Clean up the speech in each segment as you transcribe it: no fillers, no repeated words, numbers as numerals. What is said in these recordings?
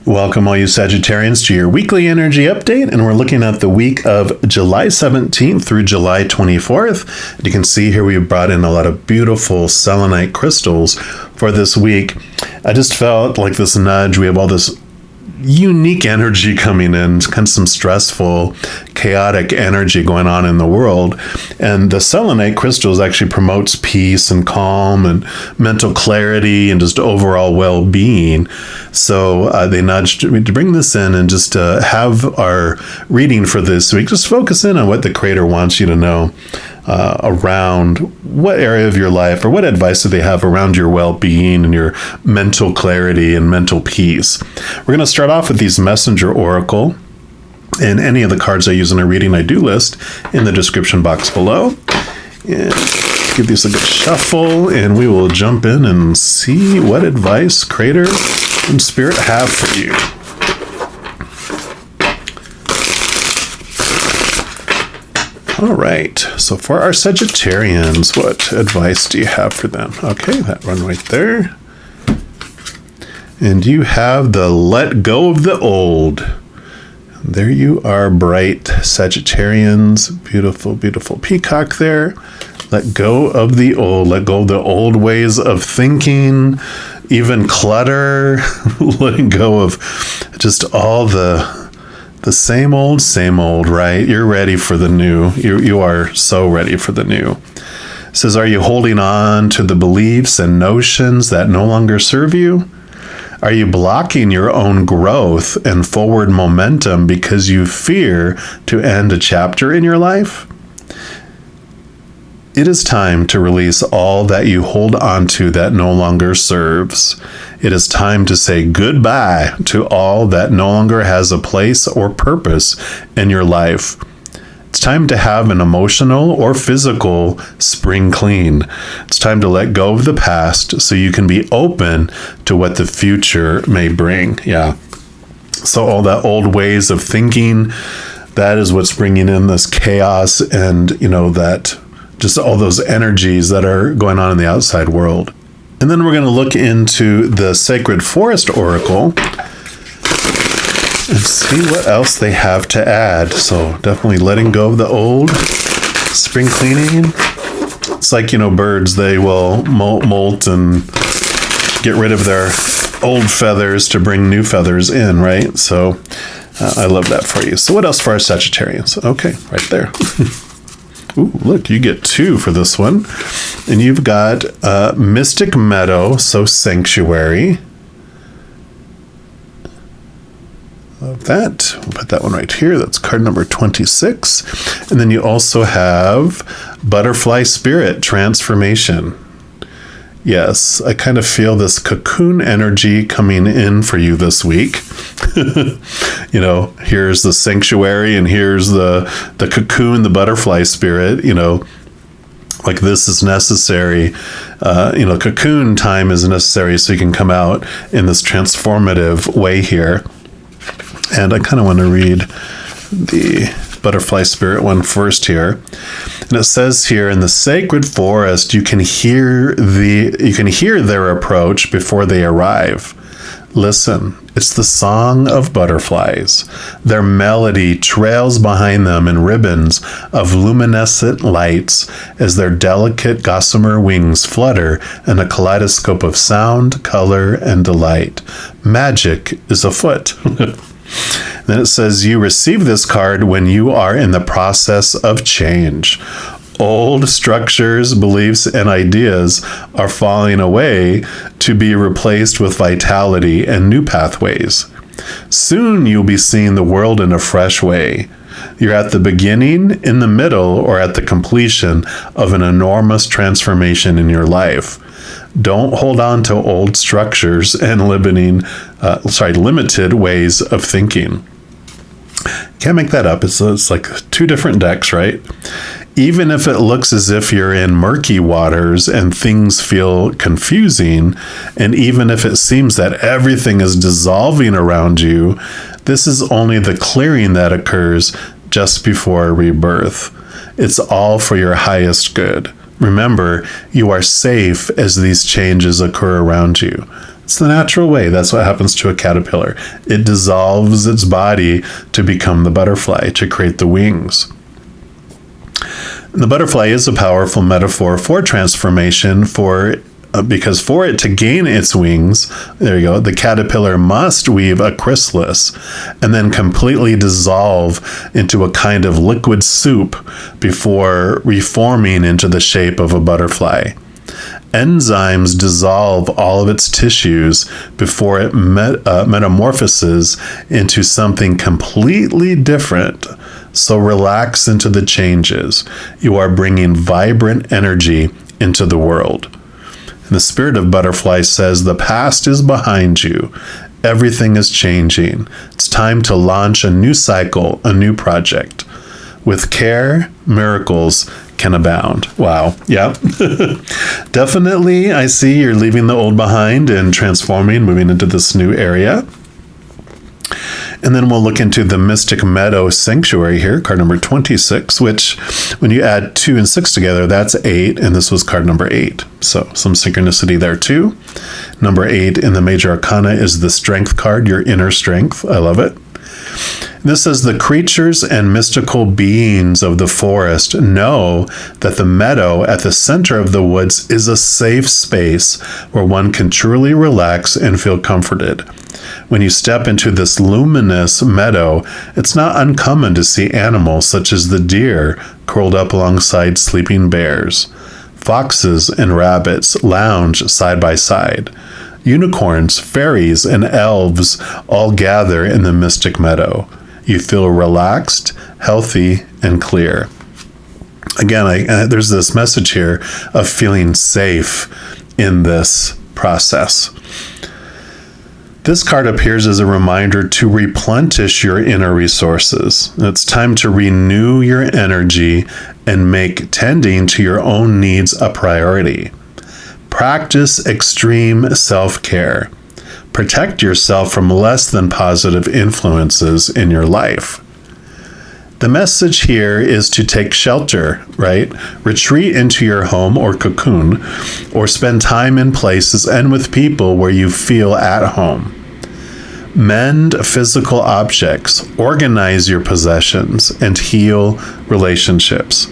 Welcome, all you Sagittarians, to your weekly energy update, and we're looking at the week of July 17th through July 24th. And you can see here we've brought in a lot of beautiful selenite crystals for this week. I just felt like this nudge. We have all this unique energy coming in, kind of some stressful, chaotic energy going on in the world. And the selenite crystals actually promotes peace and calm and mental clarity and just overall well-being. So they nudged me to bring this in and just have our reading for this week. Just focus in on what the Creator wants you to know around what area of your life, or what advice do they have around your well-being and your mental clarity and mental peace. We're going to start off with these Messenger Oracle, and any of the cards I use in a reading I do list in the description box below. And give these a good shuffle, and we will jump in and see what advice Creator and Spirit have for you. All right, so for our Sagittarians, what advice do you have for them? Okay, that one right there. And you have the let go of the old. There you are, bright Sagittarians. Beautiful, beautiful peacock there. Let go of the old. Let go of the old ways of thinking, even clutter. Letting go of just all the same old, right? You're ready for the new. You are so ready for the new. It says, are you holding on to the beliefs and notions that no longer serve you? Are you blocking your own growth and forward momentum because you fear to end a chapter in your life? It is time to release all that you hold on to that no longer serves. It is time to say goodbye to all that no longer has a place or purpose in your life. It's time to have an emotional or physical spring clean. It's time to let go of the past so you can be open to what the future may bring. Yeah. So all that old ways of thinking, that is what's bringing in this chaos and, that just all those energies that are going on in the outside world. And then we're going to look into the Sacred Forest Oracle and see what else they have to add. So definitely letting go of the old, spring cleaning. It's like, birds, they will molt and get rid of their old feathers to bring new feathers in, right? So I love that for you. So what else for our Sagittarians? Okay, right there. Ooh, look, you get 2 for this one. And you've got Mystic Meadow, so Sanctuary. Love that. We'll put that one right here. That's card number 26. And then you also have Butterfly Spirit, Transformation. Yes, I kind of feel this cocoon energy coming in for you this week. Here's the sanctuary and here's the cocoon, the butterfly spirit, like this is necessary. Cocoon time is necessary so you can come out in this transformative way here. And I kind of want to read the butterfly spirit one first here. And it says here, in the sacred forest, you can hear their approach before they arrive. Listen, it's the song of butterflies. Their melody trails behind them in ribbons of luminescent lights as their delicate gossamer wings flutter in a kaleidoscope of sound, color, and delight. Magic is afoot. Then it says, you receive this card when you are in the process of change. Old structures, beliefs, and ideas are falling away to be replaced with vitality and new pathways. Soon you'll be seeing the world in a fresh way. You're at the beginning, in the middle, or at the completion of an enormous transformation in your life. Don't hold on to old structures and limited ways of thinking. Can't make that up. It's like 2 different decks, right? Even if it looks as if you're in murky waters and things feel confusing, and even if it seems that everything is dissolving around you, this is only the clearing that occurs just before rebirth. It's all for your highest good. Remember, you are safe as these changes occur around you. It's the natural way. That's what happens to a caterpillar. It dissolves its body to become the butterfly, to create the wings. And the butterfly is a powerful metaphor for transformation, because for it to gain its wings, there you go, the caterpillar must weave a chrysalis and then completely dissolve into a kind of liquid soup before reforming into the shape of a butterfly. Enzymes dissolve all of its tissues before it metamorphoses into something completely different. So relax into the changes. You are bringing vibrant energy into the world. And the spirit of butterfly says the past is behind you. Everything is changing. It's time to launch a new cycle, a new project. With care, miracles can abound. Wow. Yeah. Definitely, I see you're leaving the old behind and transforming, moving into this new area. And then we'll look into the Mystic Meadow Sanctuary here, card number 26, which when you add 2 and 6 together, that's 8. And this was card number 8. So some synchronicity there too. Number 8 in the Major Arcana is the Strength card, your inner strength. I love it. This says the creatures and mystical beings of the forest know that the meadow at the center of the woods is a safe space where one can truly relax and feel comforted. When you step into this luminous meadow, it's not uncommon to see animals such as the deer curled up alongside sleeping bears. Foxes and rabbits lounge side by side. Unicorns, fairies, and elves all gather in the mystic meadow. You feel relaxed, healthy, and clear. Again, there's this message here of feeling safe in this process. This card appears as a reminder to replenish your inner resources. It's time to renew your energy and make tending to your own needs a priority. Practice extreme self-care. Protect yourself from less than positive influences in your life. The message here is to take shelter, right? Retreat into your home or cocoon, or spend time in places and with people where you feel at home. Mend physical objects, organize your possessions, and heal relationships.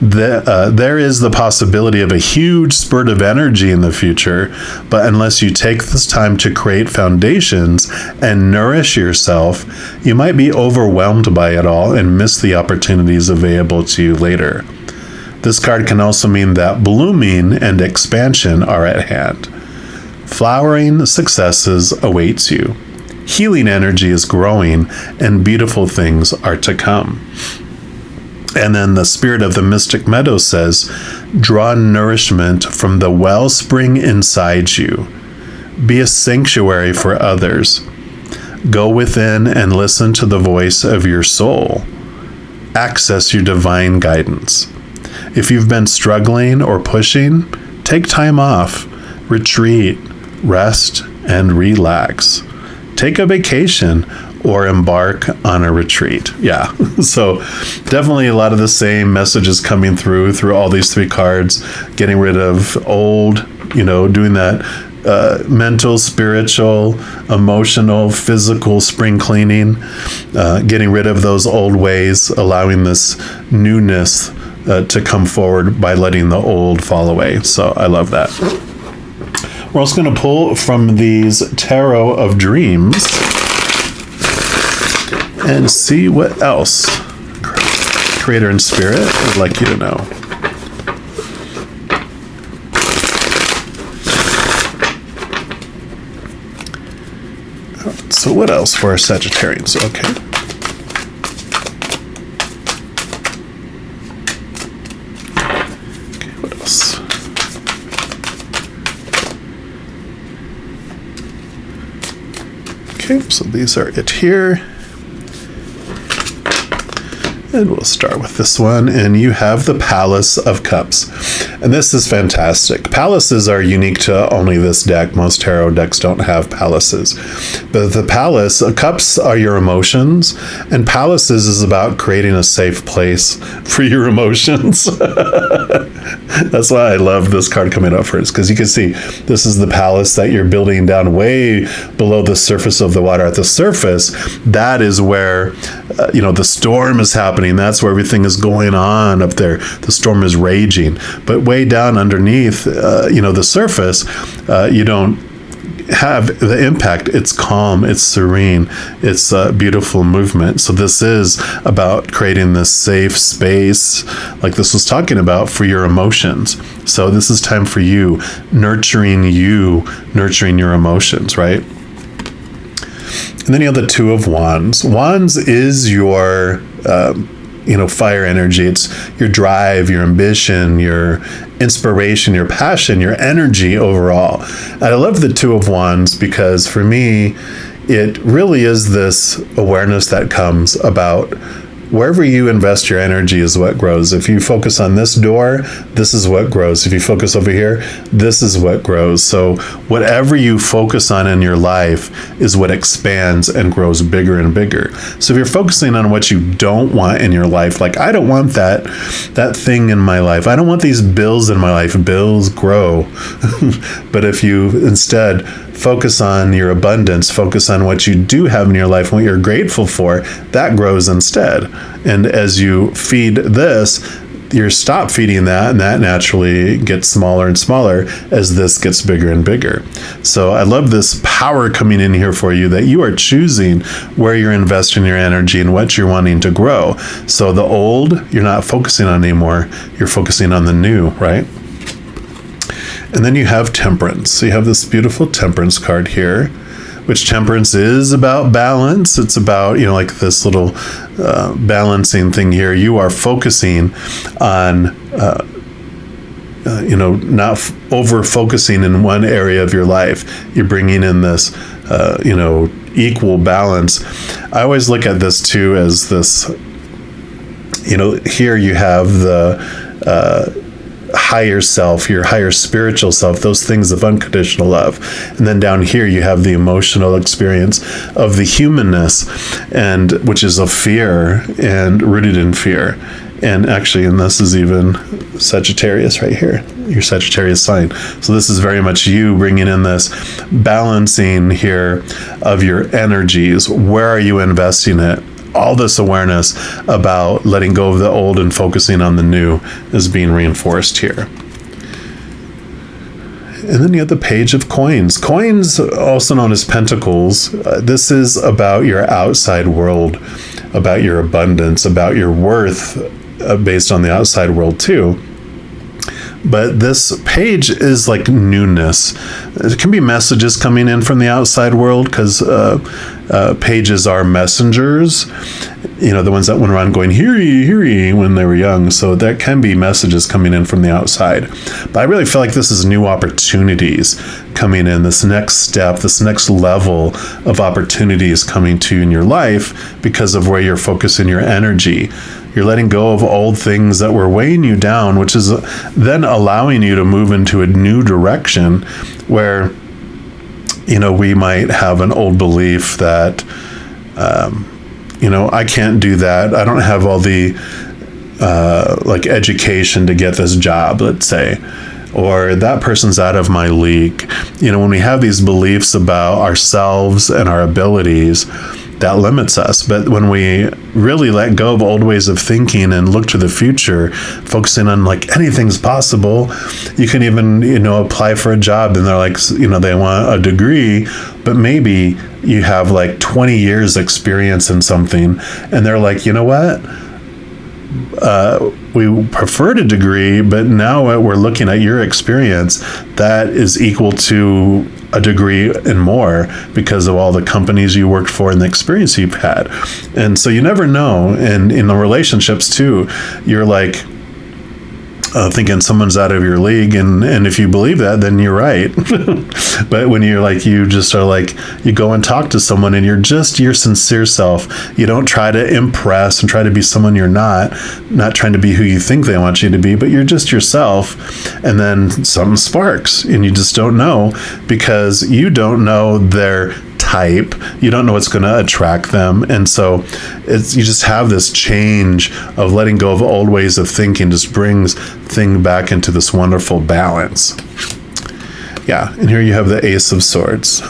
There is the possibility of a huge spurt of energy in the future, but unless you take this time to create foundations and nourish yourself, you might be overwhelmed by it all and miss the opportunities available to you later. This card can also mean that blooming and expansion are at hand. Flowering successes awaits you. Healing energy is growing, and beautiful things are to come. And then the spirit of the Mystic Meadow says, draw nourishment from the wellspring inside you. Be a sanctuary for others. Go within and listen to the voice of your soul. Access your divine guidance. If you've been struggling or pushing, take time off, retreat, rest, and relax. Take a vacation or embark on a retreat. Yeah, so definitely a lot of the same messages coming through all these 3 cards, getting rid of old, doing that mental, spiritual, emotional, physical spring cleaning, getting rid of those old ways, allowing this newness to come forward by letting the old fall away. So I love that. We're also going to pull from these Tarot of Dreams and see what else Creator and Spirit would like you to know. So what else for our Sagittarians? Okay. What else? Okay, so these are it here. And we'll start with this one, and you have the Palace of Cups. And this is fantastic. Palaces are unique to only this deck. Most tarot decks don't have palaces. But the palace, cups are your emotions, and palaces is about creating a safe place for your emotions. That's why I love this card coming up first, because you can see this is the palace that you're building down way below the surface of the water. At the surface, that is where, the storm is happening. That's where everything is going on up there. The storm is raging. But way down underneath, the surface, you don't have the impact. It's calm, it's serene, it's a beautiful movement. So this is about creating this safe space, like this was talking about, for your emotions. So this is time for you, nurturing your emotions, right? And then you have the Two of Wands. Wands is your fire energy. It's your drive, your ambition, your inspiration, your passion, your energy overall. And I love the Two of Wands because for me, it really is this awareness that comes about wherever you invest your energy is what grows. If you focus on this door, this is what grows. If you focus over here, this is what grows. So whatever you focus on in your life is what expands and grows bigger and bigger. So if you're focusing on what you don't want in your life, like I don't want that thing in my life. I don't want these bills in my life. Bills grow. But if you instead focus on your abundance, focus on what you do have in your life, what you're grateful for, that grows instead. And as you feed this, you stop feeding that, and that naturally gets smaller and smaller as this gets bigger and bigger. So I love this power coming in here for you, that you are choosing where you're investing your energy and what you're wanting to grow. So the old, you're not focusing on anymore, you're focusing on the new, right? And then you have Temperance. So you have this beautiful Temperance card here, which Temperance is about balance. It's about, like this little balancing thing here. You are focusing on, not over focusing in one area of your life. You're bringing in this, equal balance. I always look at this too as this, here you have the, higher self, your higher spiritual self, those things of unconditional love. And then down here you have the emotional experience of the humanness, and which is of fear and rooted in fear. And actually, and this is even Sagittarius right here, your Sagittarius sign. So this is very much you bringing in this balancing here of your energies. Where are you investing it? All this awareness about letting go of the old and focusing on the new is being reinforced here. And then you have the Page of Coins. Coins, also known as Pentacles, this is about your outside world, about your abundance, about your worth based on the outside world too. But this page is like newness. It can be messages coming in from the outside world, because pages are messengers, the ones that went around going, "Hear ye, hear ye," when they were young. So that can be messages coming in from the outside. But I really feel like this is new opportunities coming in, this next step, this next level of opportunities coming to you in your life because of where you're focusing your energy. You're letting go of old things that were weighing you down, which is then allowing you to move into a new direction where, we might have an old belief that, I can't do that. I don't have all the, education to get this job, let's say, or that person's out of my league. When we have these beliefs about ourselves and our abilities, that limits us. But when we really let go of old ways of thinking and look to the future, focusing on anything's possible, you can even, apply for a job and they're like, they want a degree, but maybe you have 20 years experience in something. And they're like, you know what? We preferred a degree, but now we're looking at your experience that is equal to a degree and more because of all the companies you worked for and the experience you've had. And so you never know. And in the relationships too, you're thinking someone's out of your league, and if you believe that, then you're right. But when you're you just are you go and talk to someone and you're just your sincere self. You don't try to impress and try to be someone you're not trying to be who you think they want you to be, but you're just yourself. And then something sparks and you just don't know, because you don't know their type. You don't know what's going to attract them. And so you just have this change of letting go of old ways of thinking, just brings thing back into this wonderful balance. Yeah, and here you have the Ace of Swords.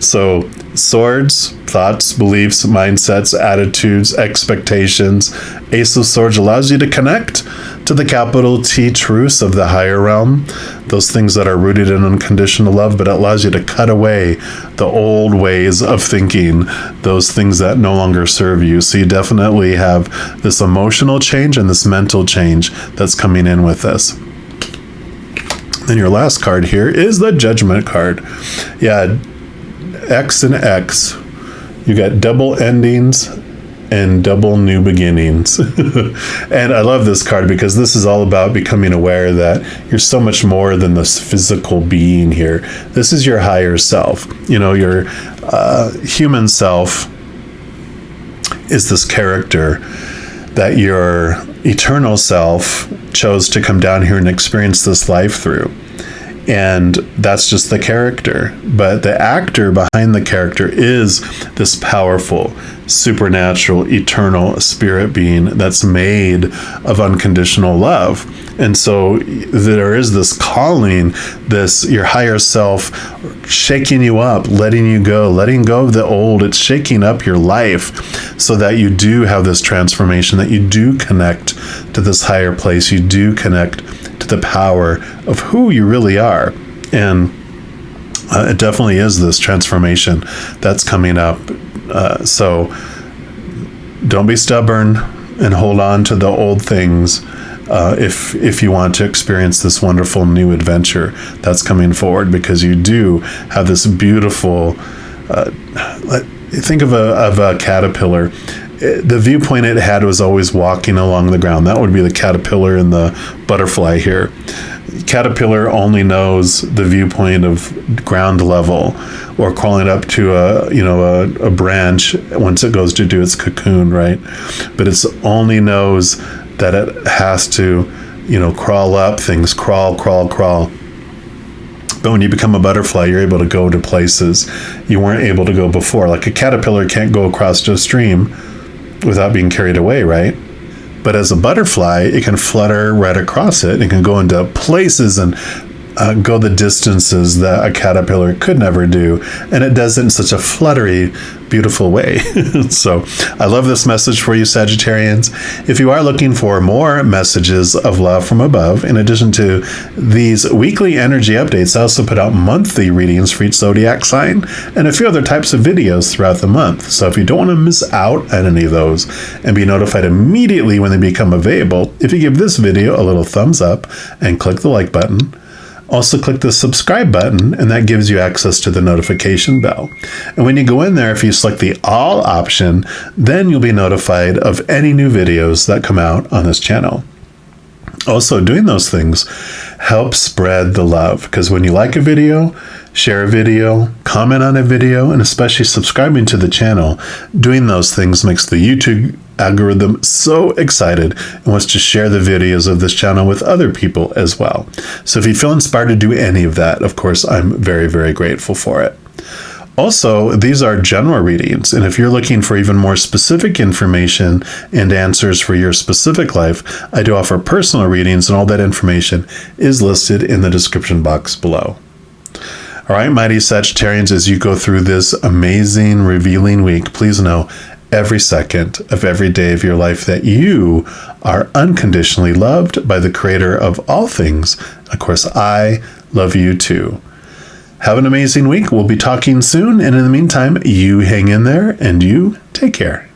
So swords, thoughts, beliefs, mindsets, attitudes, expectations. Ace of Swords allows you to connect to the capital T truths of the higher realm, those things that are rooted in unconditional love, but it allows you to cut away the old ways of thinking, those things that no longer serve you. So you definitely have this emotional change and this mental change that's coming in with this. Then your last card here is the Judgment card. Yeah, X and X. You got double endings and double new beginnings. And I love this card because this is all about becoming aware that you're so much more than this physical being here. This is your higher self. You know, your human self is this character that your eternal self chose to come down here and experience this life through. And that's just the character. But the actor behind the character is this powerful, supernatural, eternal spirit being that's made of unconditional love. And so there is this calling, this your higher self shaking you up, letting go of the old. It's shaking up your life so that you do have this transformation, that you do connect to this higher place. You do connect to the power of who you really are. And it definitely is this transformation that's coming up. So don't be stubborn and hold on to the old things if you want to experience this wonderful new adventure that's coming forward, because you do have this beautiful think of a caterpillar. The viewpoint it had was always walking along the ground. That would be the caterpillar and the butterfly here. Caterpillar only knows the viewpoint of ground level or crawling up to a branch once it goes to do its cocoon, right? But it only knows that it has to, crawl up things, crawl. But when you become a butterfly, you're able to go to places you weren't able to go before. Like a caterpillar can't go across a stream without being carried away, right? But as a butterfly, it can flutter right across it. It can go into places and go the distances that a caterpillar could never do. And it does it in such a fluttery, beautiful way. So I love this message for you, Sagittarians. If you are looking for more messages of love from above, in addition to these weekly energy updates, I also put out monthly readings for each zodiac sign and a few other types of videos throughout the month. So if you don't want to miss out on any of those and be notified immediately when they become available, if you give this video a little thumbs up and click the like button, also click the subscribe button, and that gives you access to the notification bell. And when you go in there, if you select the all option, then you'll be notified of any new videos that come out on this channel. Also, doing those things helps spread the love, because when you like a video, share a video, comment on a video, and especially subscribing to the channel, doing those things makes the YouTube algorithm so excited and wants to share the videos of this channel with other people as well. So if you feel inspired to do any of that, of course, I'm very, very grateful for it. Also, these are general readings, and if you're looking for even more specific information and answers for your specific life, I do offer personal readings, and all that information is listed in the description box below. All right, mighty Sagittarians, as you go through this amazing, revealing week, please know every second of every day of your life that you are unconditionally loved by the Creator of all things. Of course, I love you too. Have an amazing week. We'll be talking soon. And in the meantime, you hang in there and you take care.